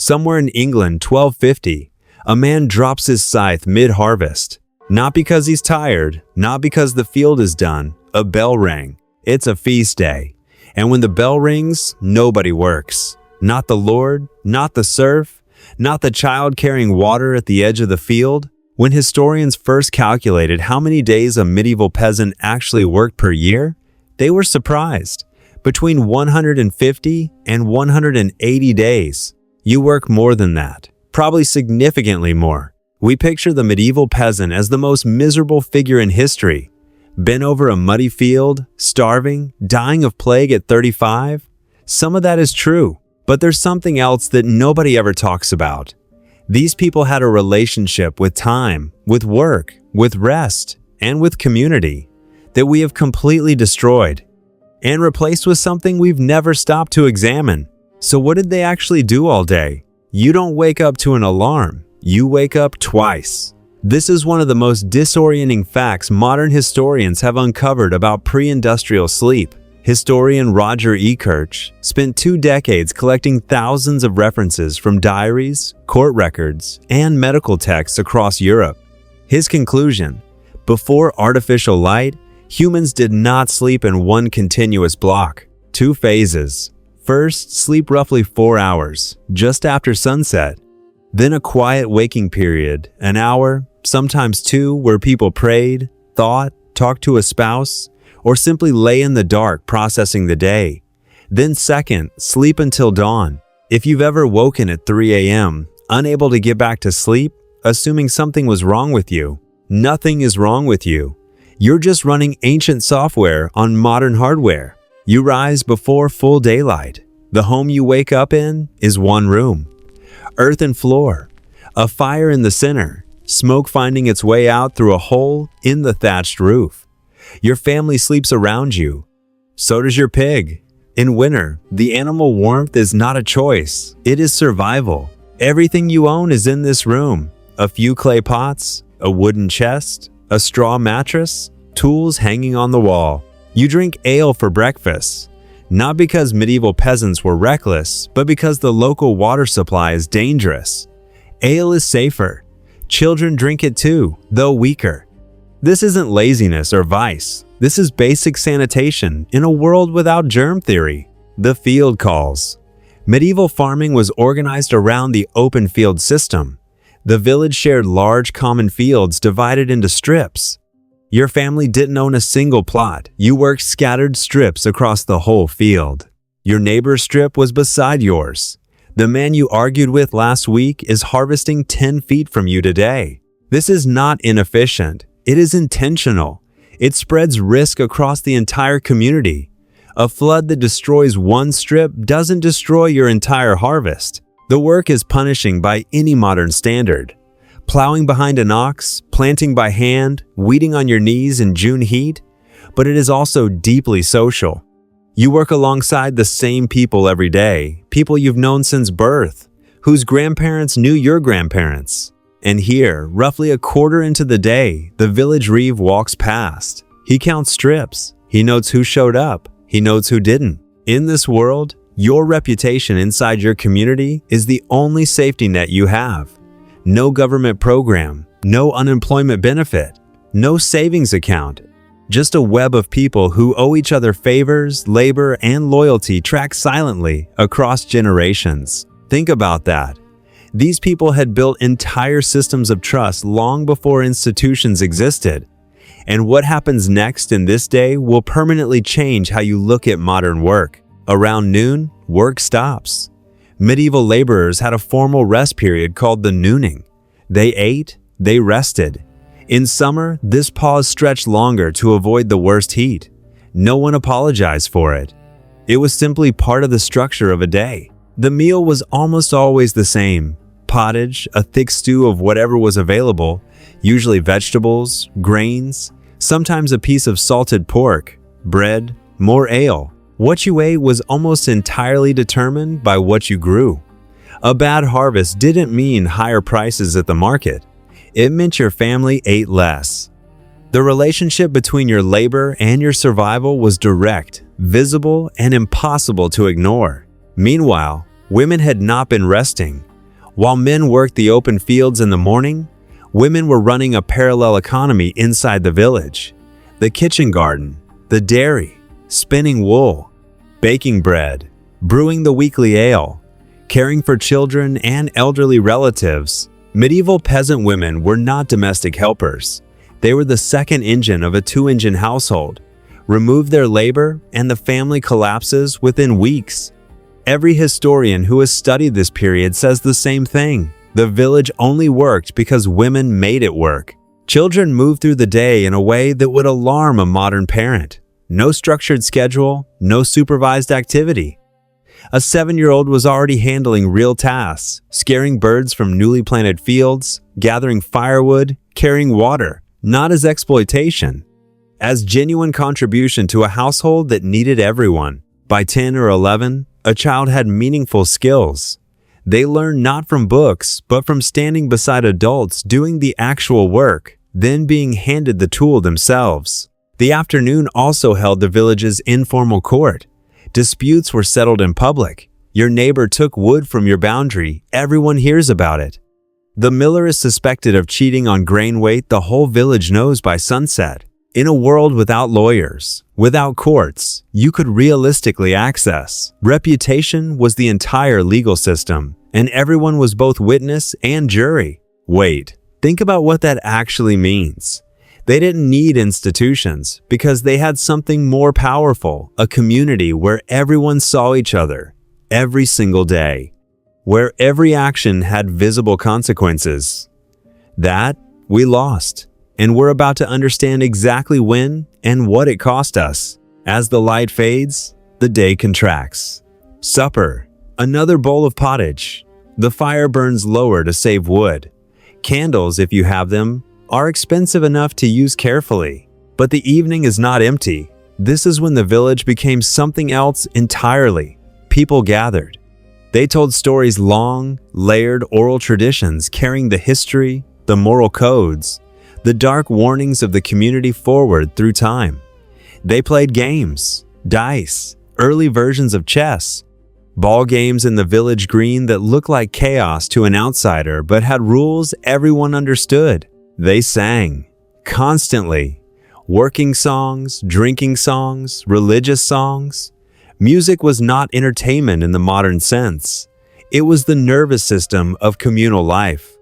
Somewhere in England, 1250, a man drops his scythe mid-harvest. Not because he's tired, not because the field is done. A bell rang. It's a feast day. And when the bell rings, nobody works. Not the Lord, not the serf, not the child carrying water at the edge of the field. When historians first calculated how many days a medieval peasant actually worked per year, they were surprised. Between 150 and 180 days. You work more than that, probably significantly more. We picture the medieval peasant as the most miserable figure in history. Bent over a muddy field, starving, dying of plague at 35. Some of that is true, but there's something else that nobody ever talks about. These people had a relationship with time, with work, with rest, and with community that we have completely destroyed and replaced with something we've never stopped to examine. So what did they actually do all day? You don't wake up to an alarm. You wake up twice. This is one of the most disorienting facts modern historians have uncovered about pre-industrial sleep. Historian Roger Ekirch spent 2 decades collecting thousands of references from diaries, court records, and medical texts across Europe. His conclusion: before artificial light, humans did not sleep in one continuous block. 2 phases. First, sleep roughly 4 hours, just after sunset. Then a quiet waking period, an hour, sometimes 2, where people prayed, thought, talked to a spouse, or simply lay in the dark processing the day. Then second, sleep until dawn. If you've ever woken at 3 a.m., unable to get back to sleep, assuming something was wrong with you, nothing is wrong with you. You're just running ancient software on modern hardware. You rise before full daylight. The home you wake up in is one room. Earthen floor, a fire in the center, smoke finding its way out through a hole in the thatched roof. Your family sleeps around you. So does your pig. In winter, the animal warmth is not a choice. It is survival. Everything you own is in this room. A few clay pots, a wooden chest, a straw mattress, tools hanging on the wall. You drink ale for breakfast. Not because medieval peasants were reckless, but because the local water supply is dangerous. Ale is safer. Children drink it too, though weaker. This isn't laziness or vice. This is basic sanitation in a world without germ theory. The field calls. Medieval farming was organized around the open field system. The village shared large common fields divided into strips. Your family didn't own a single plot. You worked scattered strips across the whole field. Your neighbor's strip was beside yours. The man you argued with last week is harvesting 10 feet from you today. This is not inefficient. It is intentional. It spreads risk across the entire community. A flood that destroys one strip doesn't destroy your entire harvest. The work is punishing by any modern standard. Plowing behind an ox, planting by hand, weeding on your knees in June heat, but it is also deeply social. You work alongside the same people every day, people you've known since birth, whose grandparents knew your grandparents. And here, roughly a quarter into the day, the village reeve walks past. He counts strips. He notes who showed up. He notes who didn't. In this world, your reputation inside your community is the only safety net you have. No government program, no unemployment benefit, no savings account. Just a web of people who owe each other favors, labor, and loyalty tracked silently across generations. Think about that. These people had built entire systems of trust long before institutions existed. And what happens next in this day will permanently change how you look at modern work. Around noon, work stops. Medieval laborers had a formal rest period called the nooning. They ate, they rested. In summer, this pause stretched longer to avoid the worst heat. No one apologized for it. It was simply part of the structure of a day. The meal was almost always the same. Pottage, a thick stew of whatever was available, usually vegetables, grains, sometimes a piece of salted pork, bread, more ale. What you ate was almost entirely determined by what you grew. A bad harvest didn't mean higher prices at the market. It meant your family ate less. The relationship between your labor and your survival was direct, visible, and impossible to ignore. Meanwhile, women had not been resting. While men worked the open fields in the morning, women were running a parallel economy inside the village. The kitchen garden, the dairy, spinning wool, baking bread, brewing the weekly ale, caring for children and elderly relatives. Medieval peasant women were not domestic helpers. They were the second engine of a two-engine household. Remove their labor and the family collapses within weeks. Every historian who has studied this period says the same thing. The village only worked because women made it work. Children moved through the day in a way that would alarm a modern parent. No structured schedule, no supervised activity. A 7-year-old was already handling real tasks, scaring birds from newly planted fields, gathering firewood, carrying water, not as exploitation, as genuine contribution to a household that needed everyone. By 10 or 11, a child had meaningful skills. They learned not from books, but from standing beside adults doing the actual work, then being handed the tool themselves. The afternoon also held the village's informal court. Disputes were settled in public. Your neighbor took wood from your boundary. Everyone hears about it. The miller is suspected of cheating on grain weight. The whole village knows by sunset. In a world without lawyers, without courts, you could realistically access. Reputation was the entire legal system, and everyone was both witness and jury. Wait, think about what that actually means. They didn't need institutions because they had something more powerful, a community where everyone saw each other every single day, where every action had visible consequences. That we lost. And we're about to understand exactly when and what it cost us. As the light fades, the day contracts. Supper, another bowl of pottage. The fire burns lower to save wood. Candles, if you have them, are expensive enough to use carefully. But the evening is not empty. This is when the village became something else entirely. People gathered. They told stories, long, layered oral traditions carrying the history, the moral codes, the dark warnings of the community forward through time. They played games, dice, early versions of chess, ball games in the village green that looked like chaos to an outsider but had rules everyone understood. They sang, constantly, working songs, drinking songs, religious songs. Music was not entertainment in the modern sense. It was the nervous system of communal life.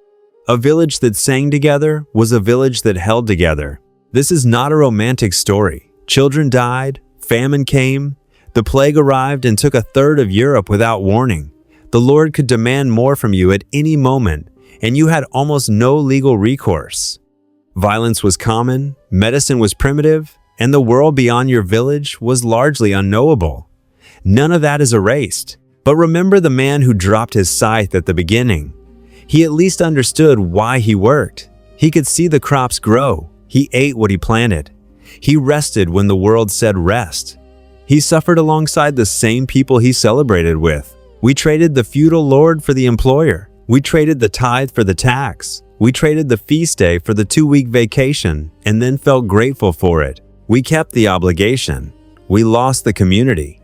A village that sang together was a village that held together. This is not a romantic story. Children died, famine came, the plague arrived and took a third of Europe without warning. The Lord could demand more from you at any moment, and you had almost no legal recourse. Violence was common, medicine was primitive, and the world beyond your village was largely unknowable. None of that is erased. But remember the man who dropped his scythe at the beginning. He at least understood why he worked. He could see the crops grow. He ate what he planted. He rested when the world said rest. He suffered alongside the same people he celebrated with. We traded the feudal lord for the employer. We traded the tithe for the tax. We traded the feast day for the 2-week vacation and then felt grateful for it. We kept the obligation. We lost the community.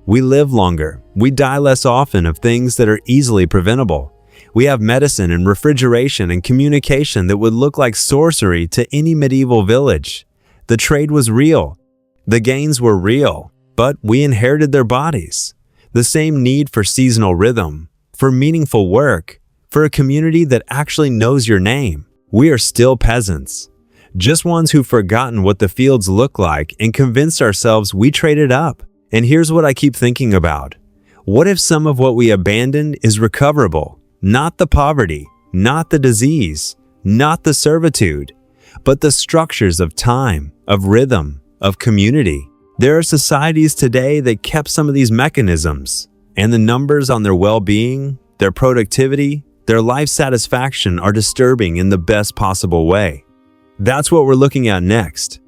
We live longer. We die less often of things that are easily preventable. We have medicine and refrigeration and communication that would look like sorcery to any medieval village. The trade was real. The gains were real, but we inherited their bodies. The same need for seasonal rhythm, for meaningful work, for a community that actually knows your name. We are still peasants, just ones who've forgotten what the fields look like and convinced ourselves we traded up. And here's what I keep thinking about. What if some of what we abandoned is recoverable? Not the poverty, not the disease, not the servitude, but the structures of time, of rhythm, of community. There are societies today that kept some of these mechanisms, and the numbers on their well-being, their productivity, their life satisfaction are disturbing in the best possible way. That's what we're looking at next.